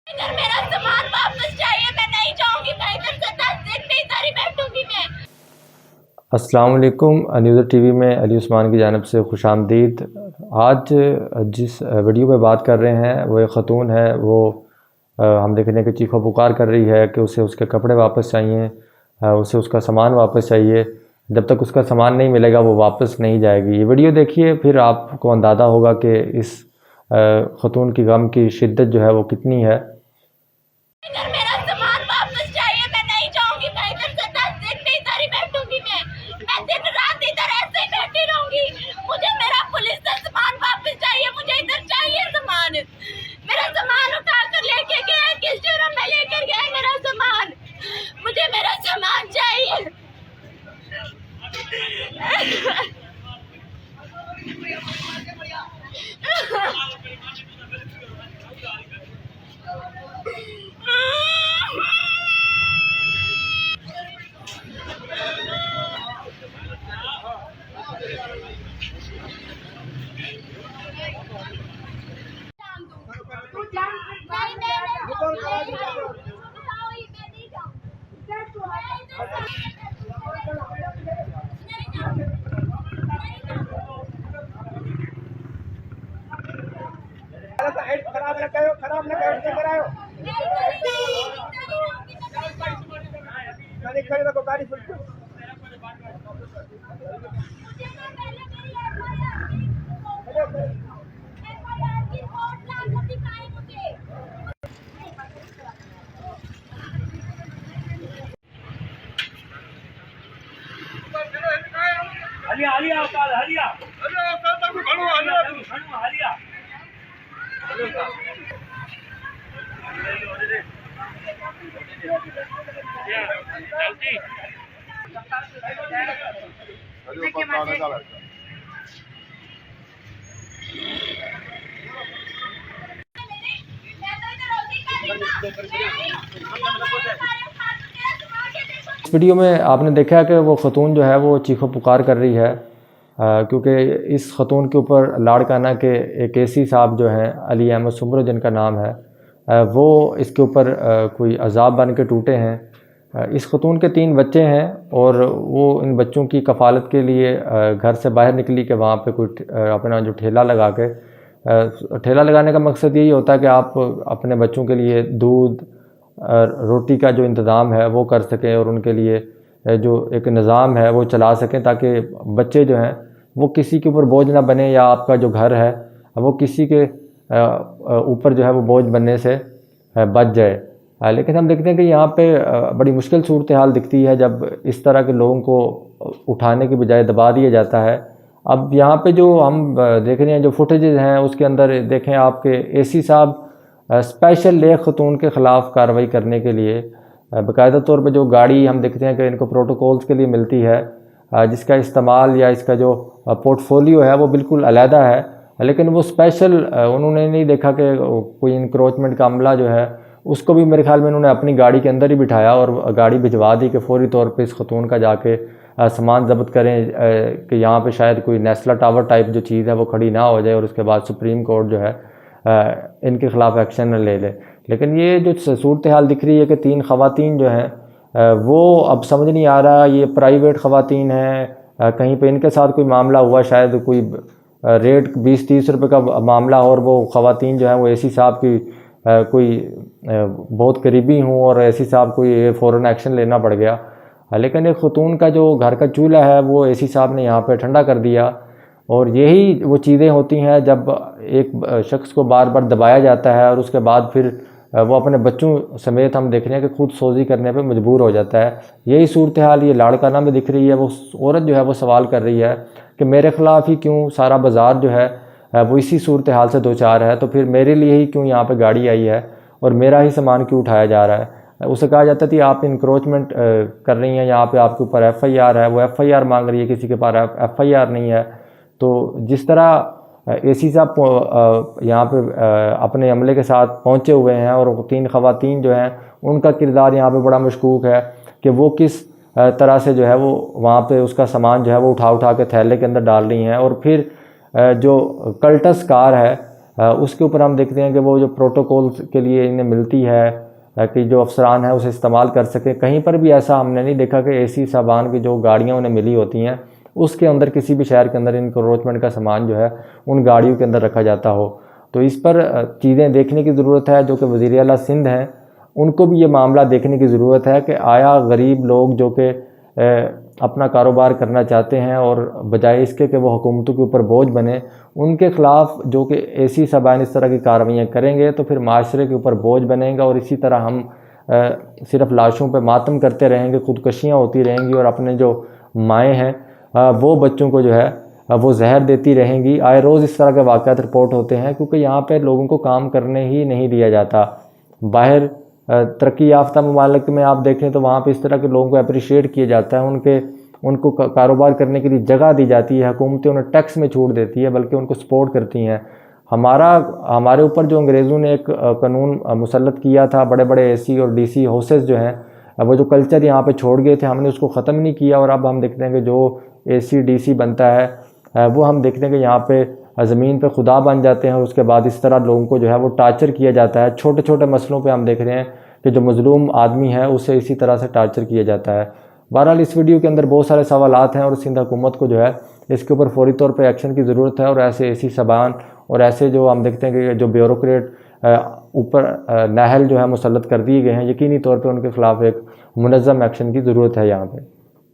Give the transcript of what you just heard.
اگر میرا سامان واپس چاہیے میں نہیں جاؤں گی، میں ادھر سے 10 دن بھی ادھر ہی بیٹھوں گی میں۔ السلام علیکم، نیوزر ٹی وی میں علی عثمان کی جانب سے خوش آمدید۔ آج جس ویڈیو میں بات کر رہے ہیں وہ ایک خاتون ہے، وہ ہم دیکھ رہے ہیں کہ چیخ و پکار کر رہی ہے کہ اسے اس کے کپڑے واپس چاہیے، اسے اس کا سامان واپس چاہیے۔ جب تک اس کا سامان نہیں ملے گا وہ واپس نہیں جائے گی۔ یہ ویڈیو دیکھیے، پھر آپ کو اندازہ ہوگا کہ اس خاتون کی غم کی شدت جو ہے وہ کتنی ہے۔ اگر میرا سامان واپس چاہیے میں نہیں جاؤں گی، میں ادھر سے 10 دن بھی ادھر ہی بیٹھوں گی میں دن رات ادھر ایسے ہی بیٹھی رہوں گی۔ مجھے میرا پولیس سے سامان واپس چاہیے، مجھے ادھر چاہیے سامان۔ میرا سامان اٹھا کر لے کے گیا، کس جرم میں لے کر گیا میرا سامان؟ مجھے میرا سامان چاہیے۔ خراب نہ کراؤ، گاڑی اس ویڈیو میں آپ نے دیکھا کہ وہ خاتون جو ہے وہ چیخ و پکار کر رہی ہے، کیونکہ اس خاتون کے اوپر لاڑکانہ کے ایک اے سی صاحب جو ہیں، علی احمد سمرو جن کا نام ہے، وہ اس کے اوپر کوئی عذاب بن کے ٹوٹے ہیں۔ اس خاتون کے 3 بچے ہیں اور وہ ان بچوں کی کفالت کے لیے گھر سے باہر نکلی کہ وہاں پہ کوئی اپنا جو ٹھیلا لگا کے، ٹھیلا لگانے کا مقصد یہی ہوتا ہے کہ آپ اپنے بچوں کے لیے دودھ روٹی کا جو انتظام ہے وہ کر سکیں اور ان کے لیے جو ایک نظام ہے وہ چلا سکیں، تاکہ بچے جو ہیں وہ کسی کے اوپر بوجھ نہ بنے، یا آپ کا جو گھر ہے وہ کسی کے اوپر جو ہے وہ بوجھ بننے سے بچ جائے۔ لیکن ہم دیکھتے ہیں کہ یہاں پہ بڑی مشکل صورتحال دکھتی ہے جب اس طرح کے لوگوں کو اٹھانے کی بجائے دبا دیا جاتا ہے۔ اب یہاں پہ جو ہم دیکھ رہے ہیں جو فوٹیجز ہیں اس کے اندر دیکھیں آپ کے اے سی صاحب اسپیشل ایک خاتون کے خلاف کارروائی کرنے کے لیے باقاعدہ طور پہ جو گاڑی ہم دیکھتے ہیں کہ ان کو پروٹوکولز کے لیے ملتی ہے، جس کا استعمال یا اس کا جو پورٹ فولیو ہے وہ بالکل علیحدہ ہے، لیکن وہ اسپیشل انہوں نے نہیں دیکھا کہ کوئی انکروچمنٹ کا عملہ جو ہے اس کو بھی میرے خیال میں انہوں نے اپنی گاڑی کے اندر ہی بٹھایا اور گاڑی بھجوا دی کہ فوری طور پہ اس خاتون کا جا کے سامان ضبط کریں، کہ یہاں پہ شاید کوئی نیسلا ٹاور ٹائپ جو چیز ہے وہ کھڑی نہ ہو جائے اور اس کے بعد سپریم کورٹ جو ہے ان کے خلاف ایکشن نہ لے لے۔ لیکن یہ جو صورتحال دکھ رہی ہے کہ 3 خواتین جو ہیں وہ اب سمجھ نہیں آ رہا یہ پرائیویٹ خواتین ہیں، کہیں پہ ان کے ساتھ کوئی معاملہ ہوا، شاید کوئی ریٹ 20-30 روپے کا معاملہ ہو اور وہ خواتین جو ہیں وہ اے سی صاحب کی کوئی بہت قریبی ہوں اور اے سی صاحب کو یہ فوراً ایکشن لینا پڑ گیا۔ لیکن ایک خاتون کا جو گھر کا چولہا ہے وہ اے سی صاحب نے یہاں پہ ٹھنڈا کر دیا، اور یہی وہ چیزیں ہوتی ہیں جب ایک شخص کو بار بار دبایا جاتا ہے اور اس کے بعد پھر وہ اپنے بچوں سمیت ہم دیکھ رہے ہیں کہ خود سوزی کرنے پہ مجبور ہو جاتا ہے۔ یہی صورتحال یہ لاڑکانہ میں دکھ رہی ہے۔ وہ عورت جو ہے وہ سوال کر رہی ہے کہ میرے خلاف ہی کیوں سارا بازار جو ہے وہ اسی صورتحال سے دوچار ہے، تو پھر میرے لیے ہی کیوں یہاں پہ گاڑی آئی ہے اور میرا ہی سامان کیوں اٹھایا جا رہا ہے؟ اسے کہا جاتا تھی آپ انکروچمنٹ کر رہی ہیں، یہاں پہ آپ کے اوپر ایف آئی آر ہے، وہ ایف آئی آر مانگ رہی ہے، کسی کے پاس ایف آئی آر نہیں ہے۔ تو جس طرح اے سی صاحب یہاں پہ اپنے عملے کے ساتھ پہنچے ہوئے ہیں اور 3 خواتین جو ہیں ان کا کردار یہاں پہ بڑا مشکوک ہے کہ وہ کس طرح سے جو ہے وہ وہاں پہ اس کا سامان جو ہے وہ اٹھا کے تھیلے کے اندر ڈال رہی ہیں، اور پھر جو کلٹس کار ہے اس کے اوپر ہم دیکھتے ہیں کہ وہ جو پروٹوکول کے لیے انہیں ملتی ہے کہ جو افسران ہیں اسے استعمال کر سکیں، کہیں پر بھی ایسا ہم نے نہیں دیکھا کہ اے سی صاحبان کی جو گاڑیاں انہیں ملی ہوتی ہیں اس کے اندر کسی بھی شہر کے اندر انکروچمنٹ کا سامان جو ہے ان گاڑیوں کے اندر رکھا جاتا ہو۔ تو اس پر چیزیں دیکھنے کی ضرورت ہے، جو کہ وزیر اعلیٰ سندھ ہیں ان کو بھی یہ معاملہ دیکھنے کی ضرورت ہے کہ آیا غریب لوگ جو کہ اپنا کاروبار کرنا چاہتے ہیں اور بجائے اس کے کہ وہ حکومتوں کے اوپر بوجھ بنے، ان کے خلاف جو کہ اے سی صاحبان اس طرح کی کارروائیاں کریں گے تو پھر معاشرے کے اوپر بوجھ بنے گا، اور اسی طرح ہم صرف لاشوں پہ ماتم کرتے رہیں گے، خودکشیاں ہوتی رہیں گی، اور اپنے جو مائیں ہیں وہ بچوں کو جو ہے وہ زہر دیتی رہیں گی۔ آئے روز اس طرح کے واقعات رپورٹ ہوتے ہیں، کیونکہ یہاں پہ لوگوں کو کام کرنے ہی نہیں دیا جاتا۔ باہر ترقی یافتہ ممالک میں آپ دیکھیں تو وہاں پہ اس طرح کے لوگوں کو اپریشیٹ کیا جاتا ہے، ان کو کاروبار کرنے کے لیے جگہ دی جاتی ہے، حکومتیں انہیں ٹیکس میں چھوٹ دیتی ہے، بلکہ ان کو سپورٹ کرتی ہیں۔ ہمارے اوپر جو انگریزوں نے ایک قانون مسلط کیا تھا، بڑے بڑے اے سی اور ڈی سی ہاؤسز جو ہیں، وہ جو کلچر یہاں پہ چھوڑ گئے تھے، ہم نے اس کو ختم نہیں کیا، اور اب ہم دیکھتے ہیں کہ جو اے سی ڈی سی بنتا ہے وہ ہم دیکھتے ہیں کہ یہاں پہ زمین پہ خدا بن جاتے ہیں، اور اس کے بعد اس طرح لوگوں کو جو ہے وہ ٹارچر کیا جاتا ہے۔ چھوٹے چھوٹے مسئلوں پہ ہم دیکھ رہے ہیں کہ جو مظلوم آدمی ہے اسے اسی طرح سے ٹارچر کیا جاتا ہے۔ بہرحال اس ویڈیو کے اندر بہت سارے سوالات ہیں، اور سندھ حکومت کو جو ہے اس کے اوپر فوری طور پہ ایکشن کی ضرورت ہے، اور ایسے اے سی صاحبان اور ایسے جو ہم دیکھتے ہیں کہ جو بیوروکریٹ اوپر نااہل جو ہے مسلط کر دیے گئے ہیں، یقینی طور پہ ان کے خلاف ایک منظم ایکشن کی ضرورت ہے یہاں پہ۔